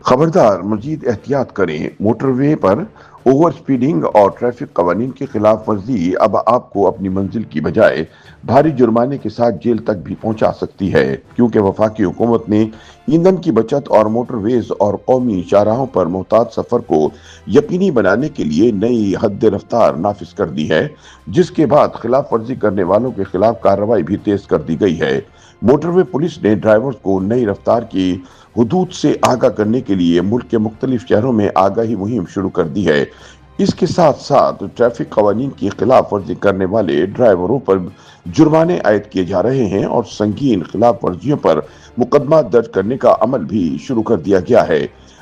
खबरदार, मजीद एहतियात करें। मोटरवे पर ओवर स्पीडिंग और ट्रैफिक कवानीन की खिलाफ वर्जी अब आपको अपनी मंजिल की बजाय भारी जुर्माने के साथ जेल तक भी पहुंचा सकती है, क्योंकि वफाकी हुकूमत ने ईंधन की बचत और मोटरवेज और कौमी शाहराहों पर मोहताज सफर को यकीनी बनाने के लिए नई हद रफ्तार नाफिज कर दी है, जिसके बाद खिलाफ वर्जी करने वालों के खिलाफ कार्रवाई भी तेज कर दी गई है। मोटरवे पुलिस ने ड्राइवर्स को नई रफ्तार की हुदूद से आगाह करने के लिए मुल्क के मुख्तलिफ शहरों में आगाही मुहिम शुरू कर दी है। इसके साथ साथ ट्रैफिक कवानीन की खिलाफ वर्जी करने वाले ड्राइवरों पर जुर्माने आयद किए जा रहे हैं और संगीन खिलाफ वर्जियों पर मुकदमा दर्ज करने का अमल भी शुरू कर दिया गया है।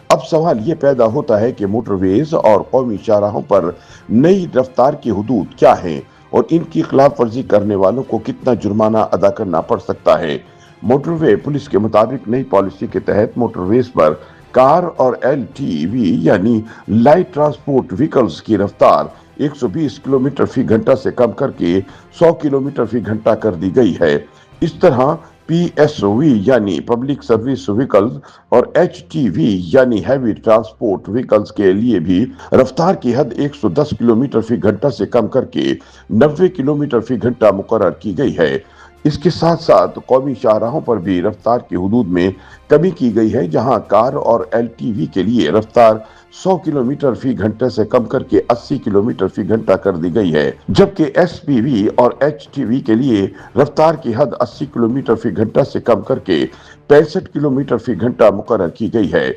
अब सवाल ये पैदा होता है कि मोटरवेज और कौमी शाहराहों पर नई रफ्तार की हुदूद क्या हैं और इनकी खिलाफ वर्जी करने वालों को कितना जुर्माना अदा करना पड़ सकता है। मोटरवे पुलिस के मुताबिक नई पॉलिसी के तहत मोटरवेज पर कार और एलटीवी यानी लाइट ट्रांसपोर्ट व्हीकल्स की रफ्तार 120 किलोमीटर फी घंटा से कम करके 100 किलोमीटर फी घंटा कर दी गई है। इस तरह पीएसवी यानी पब्लिक सर्विस व्हीकल्स और एचटीवी यानी हैवी ट्रांसपोर्ट व्हीकल्स के लिए भी रफ्तार की हद 110 किलोमीटर फी घंटा से कम करके 90 किलोमीटर फी घंटा मुकर्रर की गई है। इसके साथ साथ कौमी शाहराहों पर भी रफ्तार की हुदूद में कमी की गई है, जहां कार और एलटीवी के लिए रफ्तार 100 किलोमीटर फी घंटे से कम करके 80 किलोमीटर फी घंटा कर दी गई है, जबकि एसपीवी और एचटीवी के लिए रफ्तार की हद 80 किलोमीटर फी घंटा से कम करके 65 किलोमीटर फी घंटा मुकर्रर की गई है।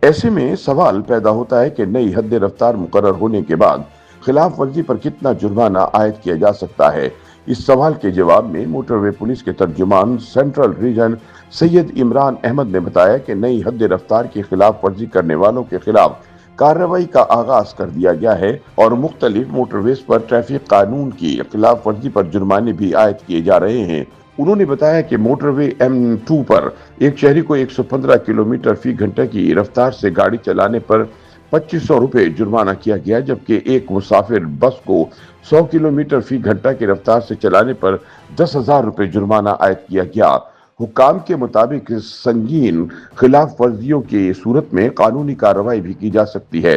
ऐसे में सवाल पैदा होता है कि नई हद रफ्तार मुकर्रर होने के बाद खिलाफ वर्जी पर कितना जुर्माना आयद किया जा सकता है। इस सवाल के जवाब में मोटरवे पुलिस के तर्जुमान सेंट्रल रीजन सैयद इमरान अहमद ने बताया कि नई हद रफ्तार की खिलाफ वर्जी करने वालों के खिलाफ कार्रवाई का आगाज कर दिया गया है और मुख्तलिफ मोटरवेज पर ट्रैफिक कानून की खिलाफ वर्जी पर जुर्माने भी आयद किए जा रहे हैं। उन्होंने बताया कि मोटरवे M2 पर एक शहरी को 115 किलोमीटर फी घंटे की रफ्तार से गाड़ी चलाने पर 2500 रुपए जुर्माना किया गया, जबकि एक मुसाफिर बस को 100 किलोमीटर फी घंटा की रफ्तार से चलाने पर 10,000 रुपए जुर्माना आयद किया गया। हुकाम के मुताबिक संगीन खिलाफ वर्जियों की सूरत में कानूनी कार्रवाई भी की जा सकती है।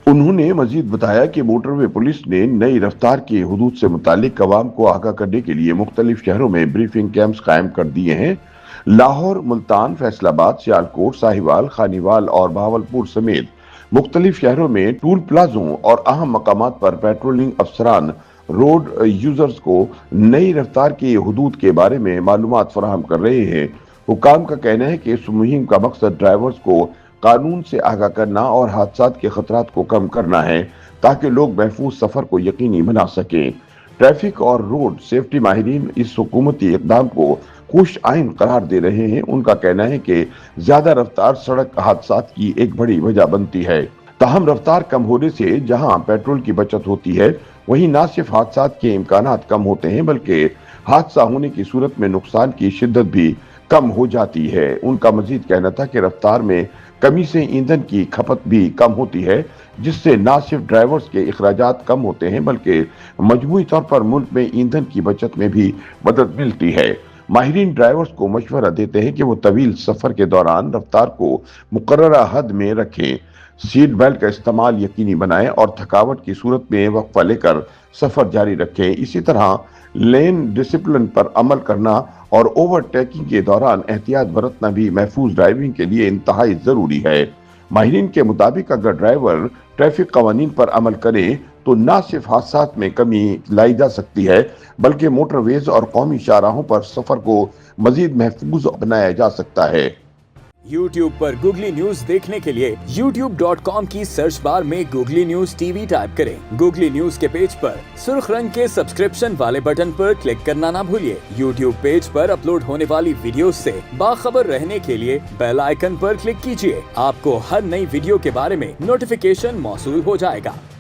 उन्होंने मजीद बताया कि मोटरवे पुलिस ने नई रफ्तार की हुदूद से मुतालिक अवाम को आगाह करने के लिए मुख्तलिफ शहरों में ब्रीफिंग कैंप्स कायम कर दिए हैं। लाहौर, मुल्तान, फैसलाबाद, सियालकोट, साहिवाल, खानीवाल और बहावलपुर समेत मुख्तलिफ शहरों में टूल प्लाजों और अहम मकामात पर पेट्रोलिंग अफसरान रोड यूजर्स को नई रफ्तार की हुदूद के बारे में मालूमात फराहम कर रहे हैं। हुकाम का कहना है कि इस मुहिम का मकसद ड्राइवर्स को कानून से आगाह करना और हादसात के खतरात को कम करना है, ताकि लोग महफूज सफर को यकीनी बना सकें। ट्रैफिक और रोड सेफ्टी माहिरीन इस हुकूमती इक़दाम को खुश आइन करार दे रहे हैं। उनका कहना है कि ज्यादा रफ्तार सड़क हादसात की एक बड़ी वजह बनती है। ताहम रफ्तार कम होने से जहां पेट्रोल की बचत होती है, वहीं न सिर्फ हादसात के इम्कानात कम होते हैं, बल्कि हादसा होने की सूरत में नुकसान की शिद्दत भी कम हो जाती है। उनका मजीद कहना था कि रफ्तार में कमी से ईंधन की खपत भी कम होती है, जिससे न सिर्फ ड्राइवर्स के अखराजात कम होते हैं, बल्कि मजमूई तौर पर मुल्क में ईंधन की बचत में भी मदद मिलती है। माहिरीन ड्राइवर्स को मशवरा देते हैं कि वो तवील सफर के दौरान रफ्तार को मुकर्ररा हद में रखें, सीट बेल्ट का इस्तेमाल यकीनी बनाएं और थकावट की सूरत में वक्फा लेकर सफर जारी रखें। इसी तरह लेन डिसिप्लिन पर अमल करना और ओवरटेकिंग के दौरान एहतियात बरतना भी महफूज ड्राइविंग के लिए इंतहाई जरूरी है। माहिरीन के मुताबिक अगर ड्राइवर ट्रैफिक कवानीन पर अमल करे तो न सिर्फ हादसात में कमी लाई जा सकती है, बल्कि मोटरवेज और कौमी शाहराहों पर सफर को मजीद महफूज बनाया जा सकता है। YouTube पर गूगली न्यूज देखने के लिए youtube.com की सर्च बार में गूगली न्यूज टीवी टाइप करें। गूगली न्यूज के पेज पर सुर्ख रंग के सब्सक्रिप्शन वाले बटन पर क्लिक करना ना भूलिए। YouTube पेज पर अपलोड होने वाली वीडियो से बाखबर रहने के लिए बेल आइकन पर क्लिक कीजिए। आपको हर नई वीडियो के बारे में नोटिफिकेशन मौसूल हो जाएगा।